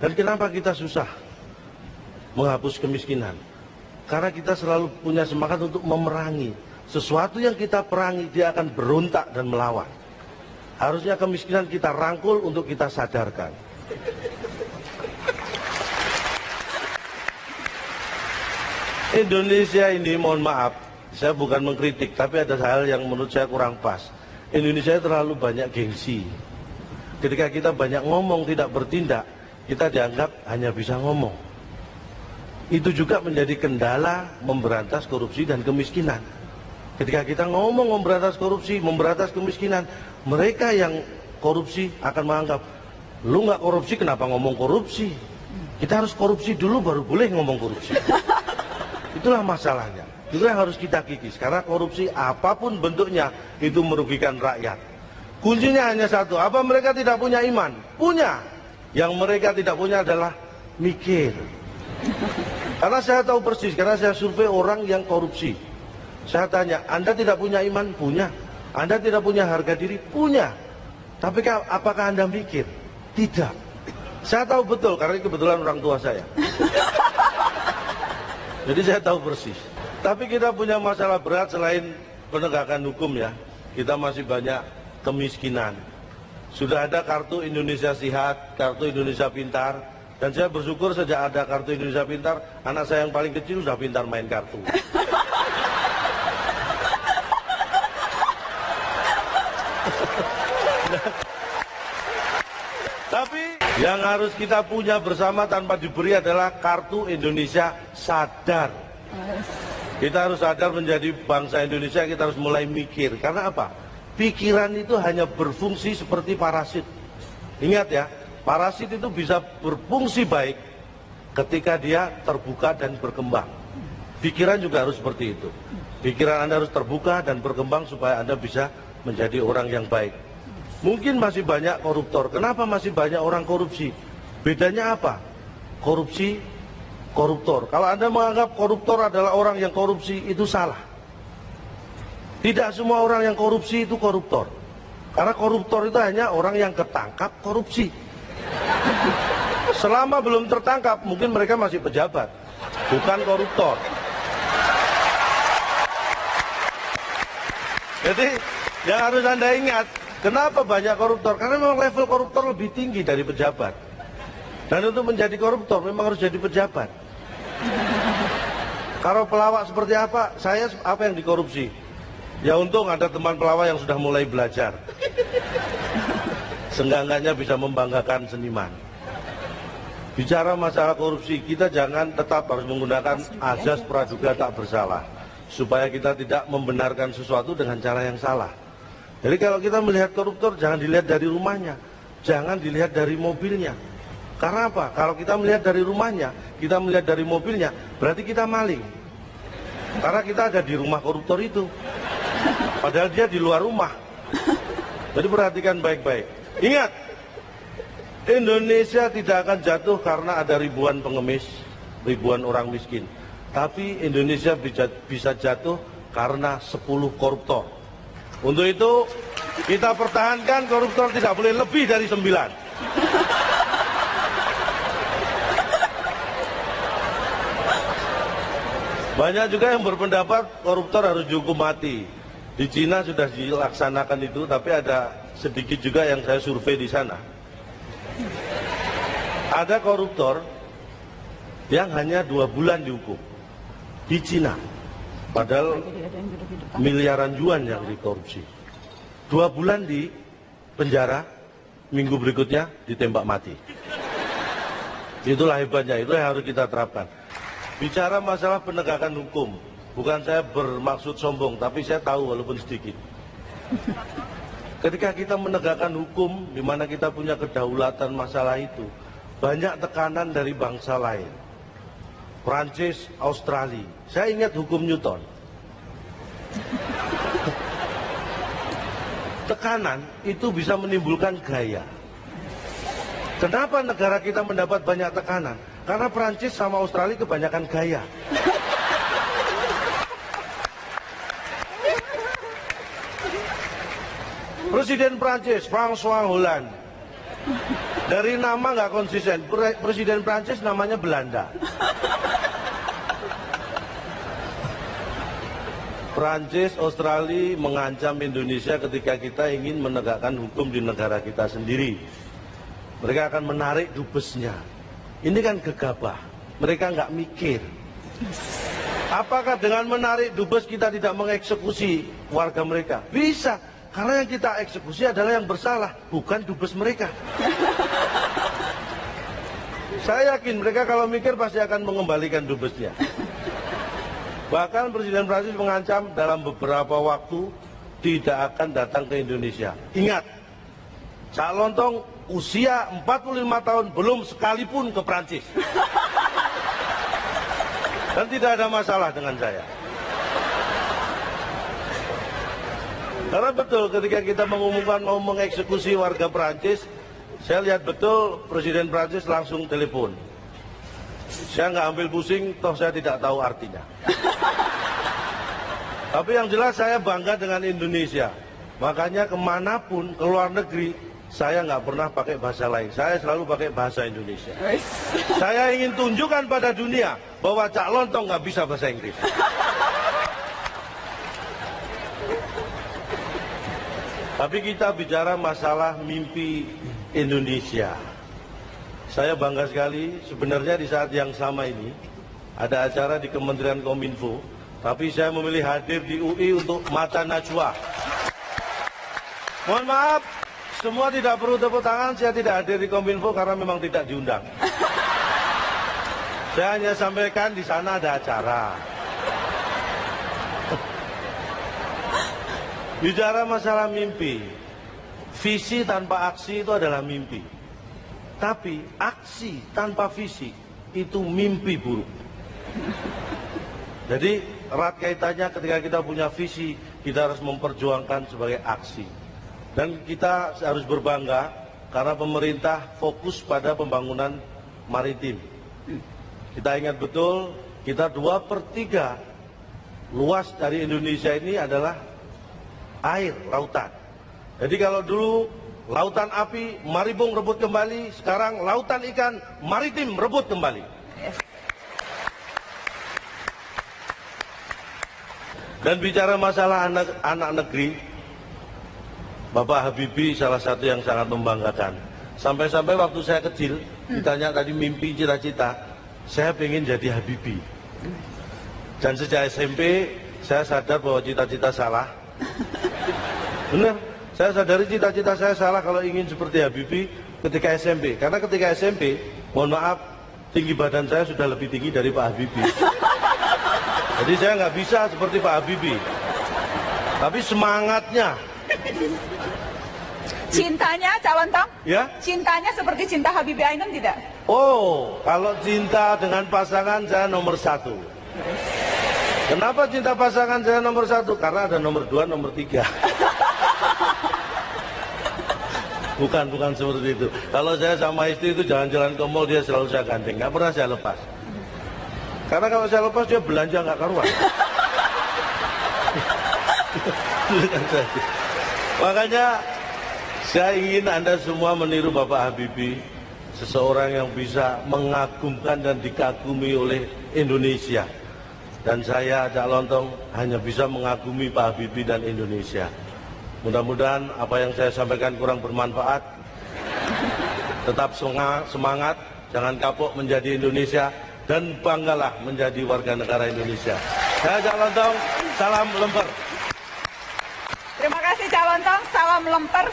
Dan kenapa kita susah menghapus kemiskinan? Karena kita selalu punya semangat untuk memerangi. Sesuatu yang kita perangi, dia akan berontak dan melawan. Harusnya kemiskinan kita rangkul untuk kita sadarkan. Indonesia ini, mohon maaf, saya bukan mengkritik, tapi ada hal yang menurut saya kurang pas. Indonesia terlalu banyak gengsi. Ketika kita banyak ngomong, tidak bertindak, kita dianggap hanya bisa ngomong. Itu juga menjadi kendala memberantas korupsi dan kemiskinan. Ketika kita ngomong memberantas korupsi, memberantas kemiskinan, mereka yang korupsi akan menganggap, lu nggak korupsi kenapa ngomong korupsi? Kita harus korupsi dulu baru boleh ngomong korupsi. Itulah masalahnya. Itu yang harus kita kikis. Karena korupsi apapun bentuknya itu merugikan rakyat. Kuncinya hanya satu, apa mereka tidak punya iman? Punya. Yang mereka tidak punya adalah mikir. Karena saya tahu persis, karena saya survei orang yang korupsi. Saya tanya, Anda tidak punya iman? Punya. Anda tidak punya harga diri? Punya. Tapi apakah Anda mikir? Tidak. Saya tahu betul, karena kebetulan orang tua saya. Jadi saya tahu persis. Tapi kita punya masalah berat selain penegakan hukum ya. Kita masih banyak kemiskinan. Sudah ada kartu Indonesia Sehat, kartu Indonesia Pintar. Dan saya bersyukur sejak ada kartu Indonesia Pintar, anak saya yang paling kecil sudah pintar main kartu. Tapi yang harus kita punya bersama tanpa diberi adalah kartu Indonesia Sadar. Kita harus sadar menjadi bangsa Indonesia, kita harus mulai mikir. Karena apa? Pikiran itu hanya berfungsi seperti parasit. Ingat ya, parasit itu bisa berfungsi baik ketika dia terbuka dan berkembang. Pikiran juga harus seperti itu. Pikiran Anda harus terbuka dan berkembang supaya Anda bisa menjadi orang yang baik. Mungkin masih banyak koruptor. Kenapa masih banyak orang korupsi? Bedanya apa? Korupsi, koruptor. Kalau Anda menganggap koruptor adalah orang yang korupsi, itu salah. Tidak semua orang yang korupsi itu koruptor. Karena koruptor itu hanya orang yang ketangkap korupsi. Selama belum tertangkap, mungkin mereka masih pejabat, bukan koruptor. Jadi, yang harus Anda ingat, kenapa banyak koruptor? Karena memang level koruptor lebih tinggi dari pejabat. Dan untuk menjadi koruptor, memang harus jadi pejabat. Kalau pelawak seperti apa? Saya apa yang dikorupsi? Ya untung ada teman pelawak yang sudah mulai belajar. Seenggak-enggaknya bisa membanggakan seniman. Bicara masalah korupsi, kita jangan tetap harus menggunakan azas praduga tak bersalah. Supaya kita tidak membenarkan sesuatu dengan cara yang salah. Jadi kalau kita melihat koruptor, jangan dilihat dari rumahnya. Jangan dilihat dari mobilnya. Karena apa? Kalau kita melihat dari rumahnya, kita melihat dari mobilnya, berarti kita maling. Karena kita ada di rumah koruptor itu. Padahal dia di luar rumah. Jadi perhatikan baik-baik. Ingat, Indonesia tidak akan jatuh karena ada ribuan pengemis, ribuan orang miskin. Tapi Indonesia bisa jatuh karena 10 koruptor. Untuk itu, kita pertahankan koruptor tidak boleh lebih dari 9. Banyak juga yang berpendapat koruptor harus dihukum mati. Di Cina sudah dilaksanakan itu, tapi ada sedikit juga yang saya survei di sana. Ada koruptor yang hanya 2 bulan dihukum di Cina. Padahal miliaran yuan yang dikorupsi. 2 bulan di penjara, minggu berikutnya ditembak mati. Itulah hebatnya, itu yang harus kita terapkan. Bicara masalah penegakan hukum, bukan saya bermaksud sombong, tapi saya tahu walaupun sedikit. Ketika kita menegakkan hukum, di mana kita punya kedaulatan masalah itu, banyak tekanan dari bangsa lain. Prancis, Australia. Saya ingat hukum Newton. Tekanan itu bisa menimbulkan gaya. Kenapa negara kita mendapat banyak tekanan? Karena Prancis sama Australia kebanyakan gaya. Presiden Prancis, François Hollande. Dari nama nggak konsisten. Presiden Prancis namanya Belanda. Prancis, Australia mengancam Indonesia ketika kita ingin menegakkan hukum di negara kita sendiri. Mereka akan menarik dubesnya. Ini kan gegabah. Mereka nggak mikir. Apakah dengan menarik dubes kita tidak mengeksekusi warga mereka? Bisa. Karena yang kita eksekusi adalah yang bersalah, bukan dubes mereka. Saya yakin mereka kalau mikir pasti akan mengembalikan dubesnya. Bahkan Presiden Prancis mengancam dalam beberapa waktu tidak akan datang ke Indonesia. Ingat, Cak Lontong usia 45 tahun belum sekalipun ke Prancis. Dan tidak ada masalah dengan saya. Karena betul ketika kita mengumumkan mau mengeksekusi warga Prancis, saya lihat betul Presiden Prancis langsung telepon. Saya nggak ambil pusing, toh saya tidak tahu artinya. Tapi yang jelas saya bangga dengan Indonesia. Makanya kemanapun, ke luar negeri, saya nggak pernah pakai bahasa lain. Saya selalu pakai bahasa Indonesia. Saya ingin tunjukkan pada dunia bahwa Cak Lontong nggak bisa bahasa Inggris. Tapi kita bicara masalah mimpi Indonesia. Saya bangga sekali, sebenarnya di saat yang sama ini ada acara di Kementerian Kominfo, tapi saya memilih hadir di UI untuk Mata Najwa. Mohon maaf, semua tidak perlu tepuk tangan, saya tidak hadir di Kominfo karena memang tidak diundang. Saya hanya sampaikan di sana ada acara. Bicara masalah mimpi, visi tanpa aksi itu adalah mimpi. Tapi aksi tanpa visi itu mimpi buruk. Jadi erat kaitannya ketika kita punya visi, kita harus memperjuangkan sebagai aksi. Dan kita harus berbangga karena pemerintah fokus pada pembangunan maritim. Kita ingat betul, kita 2/3 luas dari Indonesia ini adalah air, lautan. Jadi kalau dulu lautan api, Maribung rebut kembali, sekarang lautan ikan, maritim rebut kembali. Dan bicara masalah anak negeri, Bapak Habibie salah satu yang sangat membanggakan. Sampai-sampai waktu saya kecil, ditanya tadi mimpi, cita-cita, saya pengen jadi Habibie. Dan sejak SMP, saya sadar bahwa cita-cita salah. Benar. Saya sadari cita-cita saya salah kalau ingin seperti Habibie ketika SMP. Karena ketika SMP, mohon maaf, tinggi badan saya sudah lebih tinggi dari Pak Habibie. Jadi saya nggak bisa seperti Pak Habibie. Tapi semangatnya. Cintanya, Cak Lontong? Ya? Cintanya seperti cinta Habibie Ainun tidak? Oh, kalau cinta dengan pasangan saya nomor 1. Kenapa cinta pasangan saya nomor 1? Karena ada nomor 2, nomor 3. Bukan seperti itu. Kalau saya sama istri itu jalan-jalan ke mall, dia selalu saya gandeng, nggak pernah saya lepas. Karena kalau saya lepas dia belanja nggak karuan. Makanya saya ingin Anda semua meniru Bapak Habibie, seseorang yang bisa mengagumkan dan dikagumi oleh Indonesia. Dan saya, Cak Lontong, hanya bisa mengagumi Pak Habibie dan Indonesia. Mudah-mudahan apa yang saya sampaikan kurang bermanfaat. Tetap semangat, jangan kapok menjadi Indonesia, dan banggalah menjadi warga negara Indonesia. Saya Cak Lontong, salam lemper. Terima kasih Cak Lontong, salam lemper.